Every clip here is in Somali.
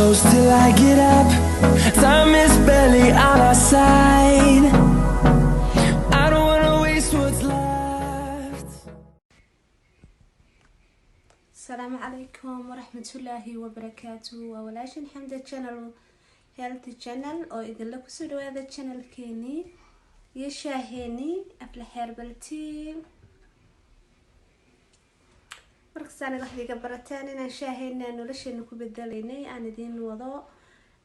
close till I get up. Time is barely on our side. I don't wanna waste what's left. السلام عليكم ورحمة الله وبركاته. وولاشن حمد channel healthy channel oo idin la kusoo dhawaada channelkeeni iyo shaaheeni afla herbal tea. markaasaan waxdiga barataan inaan shaaheena nolosheena ku bedelaynay aan idin wado.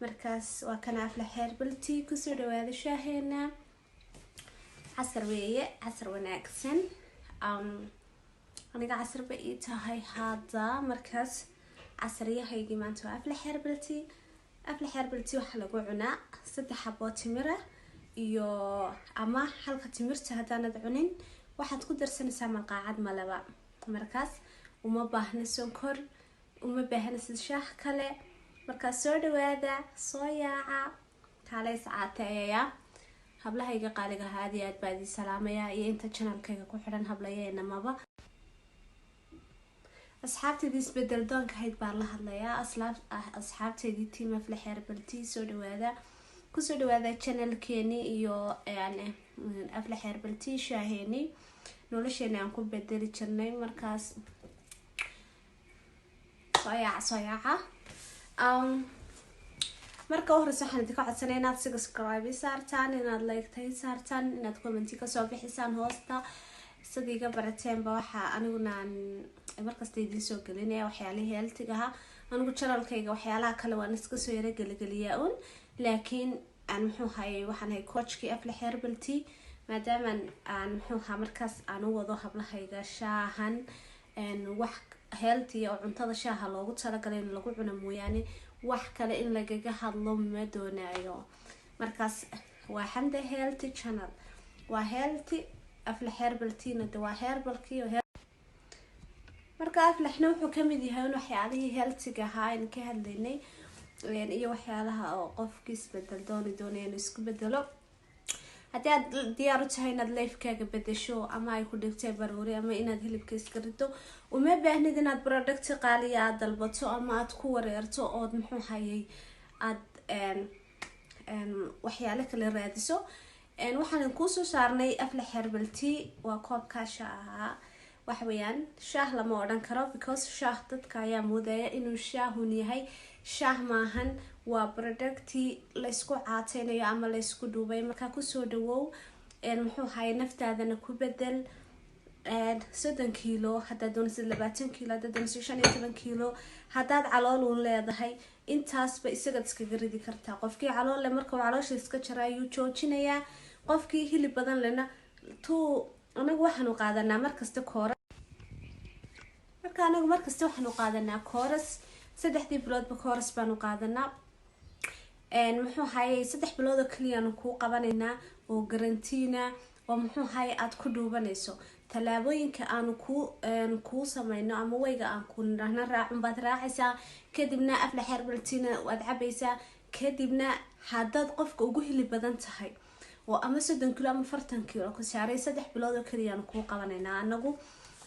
markaas waa kana afla herbal tea kusoo dhawaada shaaheena. casar weeye, casar wanaagsan. aniga casar ba ii tahay hadda. markaas casariyahaygi maanta waa afla herbal tea. afla herbal tea waxa lagu cunaa 3 xabo timir iyo ama halka timirta hadaanad cunin waxaad ku darsanaysaa maqaacad malaba. markaas uma baahna sonkor, uma baahna shaah kale. markaas soo dhawaada, soo yaaca, kale saacadaya. hablahayga qaaliga haadi aad baadi salaamaya iyo inta channelkayga ku xiran hablayeena maba. asxaabteedii isbedel doonka hayd baan la hadlayaa. asxaabteedii team afla herbal tea soo dhawaada, kusoo dhawaada channelkeeni iyo yani afla herbal tea shaaheeni nolosheena aan ku bedeli jirnay. markaas soo yaaca. marka horeysa waxaan idinka codsanay inaad subscribe saartaan, inaad like saartaan, inaad comment kasoo bixisaan hoosta. sidiiga barateenba waxa aniguna markasta idin soo gelinaya waxyaalaha healthiga anigu channelkayga waxyaalaha kale waan iska soo yara geliyaa un. laakiin aan muxuu hayay waxaan hay coachkii afla herbal tea maadaama aan muxuu ha markaas aan u wado hablahayga shaahan wax healthy oo cuntada shaaha loogu talagalay in lagu cuno mooyaane wax kale in lagaga hadlo ma doonayo. markaas waa xamda healthy channel, waa healthy afla herbal tea na waa herbalkii marka aflaxna wuxuu kamid yahay in waxyaalihii healthiga ahaa in ka hadlaynay iyo waxyaalaha oo qofkiis bedel doonaya inuu isku bedelo. haddii aad diyaar u tahay inaad lifekaaga bedesho ama ay ku dhigtay baruuri ama inaad hilibka iska rito, uma baahnid inaad product qaaliya aad dalbato ama aad ku wareerto ood muxuu hayay aad waxyaalo kale raadiso. waxaan kusoo saarnay afla herbal tea waa koobka shaaha. wax weeyaan shaah lama odhan karo because shaah dadka ayaa moodaya inuu shaahun yahay. shaah maahan, waa producti la isku caateynayo ama la isku duubay. markaa kusoo dhawow muxuu hayay naftaadana ku bedel 30 kilo haddaad doonaysid 20 kilo haddaad doonaysid 15 kilo haddaad calool u leedahay intaasba isaga iskaga ridi kartaa. qofkii calool leh marka uu caloosha iska jara ayuu joojinayaa. qofkii hilib badan lena anagu waxaanu qaadanaa markasta kooras. marka anagu markasta waxaanu qaadanaa kooras 3 biloodba kooras baanu qaadanaa. muxuu hayay 3 bilood oo kaliyaanu kuu qabanaynaa oo garantiina oo muxuu hayay aad ku dhuubanayso. talaabooyinka aanu kuu samayno ama wayga aan ku nirahna raacun baad raacaysaa. kadibna afla herbal tea waad cabaysaa. kadibna haddaad qofka ugu hilib badan tahay oo ama 30 kilo ama 40 kilo ku saaray 3 bilood oo kaliyaanu kuu qabanaynaa anagu.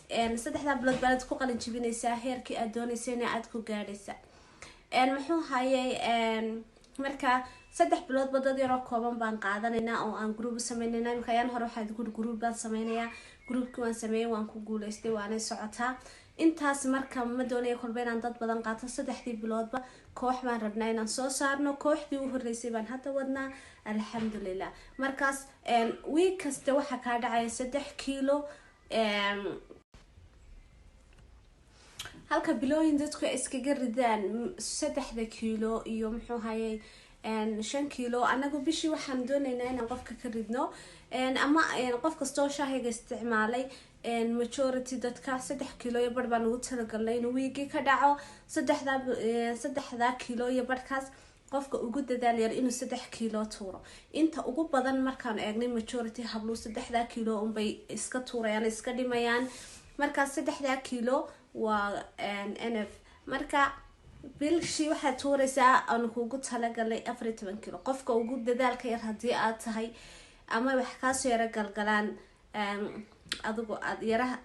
3 bilood baad ku qalin jibinaysaa heerkii aad doonaysay in aad ku gaadhaysa. muxuu hayay marka 3 bilood badad yar oo kooban baan qaadanaynaa oo aan group sameeynaa. imka ayaan hore waxaad group baan sameeynaa. groupki waan sameeyay, waan ku guuleystay, waana socotaa. intaas marka ma doonayo kolba inaan dad badan qaato. 3 biloodba koox baan rabnaa inaan soo saarno. kooxdii u horeysay baan hadda wadnaa alxamdulillah. markaas week kasta waxa ka dhacay 3 kilo halka bilooyin dadku iskaga ridaan 3 kilo iyo muxuu hayay 5 kilo. anagu bishii waxaan doonaynaa inaan qofka ka ridno ama qof kastoo shaahiga isticmaalay majority dadka 3 kilo iyo bar baan ugu talagalnay inuu wiigi ka dhaco. 3 kilo iyo barkaas qofka ugu dadaal yar inuu 3 kilo tuuro. inta ugu badan markaan eegnay majority hablu 3 kilo unbay iska tuurayaan, iska dhimayaan. markaas 3 kilo waa NF. marka bilshii waxaad tuuraysaa aan kugu talagalay 14 kilo. qofka ugu dadaalka yar haddii aad tahay ama wax kaasoo yara galgalaan adigu aad yaraha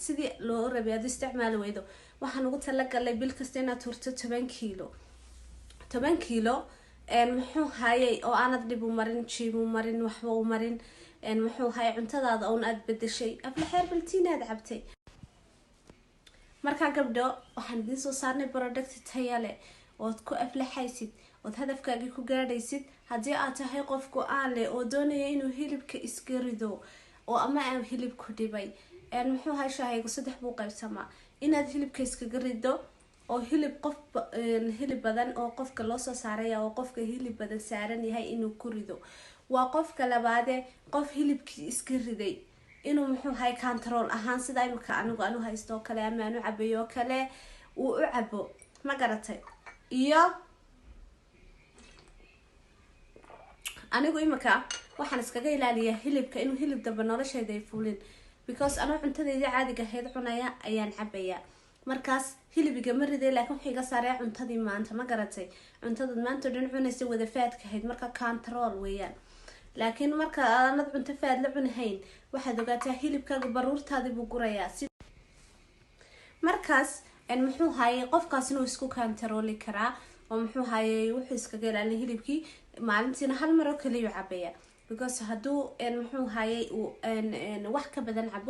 sidii loo rabay aad isticmaali weydo waxaan ugu talagalay bil kasta inaad tuurto 10 kilo. 10 kiilo muxuu hayay oo aanad dhib u marin jiib u marin waxba u marin muxuu hayay cuntadaada oo aad bedeshay afla herbal tea aad cabtay marka gabdho waxaan idin soo saarnay product tayo leh oo ku aflaxaysid oo hadafkaaga ku gaadhaysid hadii aad tahay qof go'aan leh oo doonaya inuu hilibka iska rido oo ama aan hilib ku dhibay muxuu hayay shahaygu 3 buu qaybsamaa inaad hilibka iska rido oo hilib badan oo qofka loo soo saaray oo qofka hilib badan saaran yahay inuu ku rido waa qofka labaade qof hilibkii iska riday inuu muxuu hay control ahaan sida imika anigu haysto kale ama aanu cabayo kale uu u cabo ma garatay iyo anigu imika waxaan iskaga ilaaliyaa hilibka inuu hilib daba noloshayda ay fuulin because anu cuntadayda caadiga ahayd cunaya ayaan cabaya markaas hilibiga ma riday laakiin waxa iga saaray cuntadii maanta ma garatay cuntada maanta dhan cunaysa wada faadka ahayd marka control weeyaan laakiin marka aanad cunto faad la cunahayn waxaad ogaataa hilibkaaga baruurtaadii buu gurayaa markaas muxuu hayay qofkaas inuu isku controli karaa oo muxuu hayay wuxuu iskaga ilaalin hilibkii maalintiina hal mar oo kaliya cabaya because haduu muxuu hayay wax ka badan cabo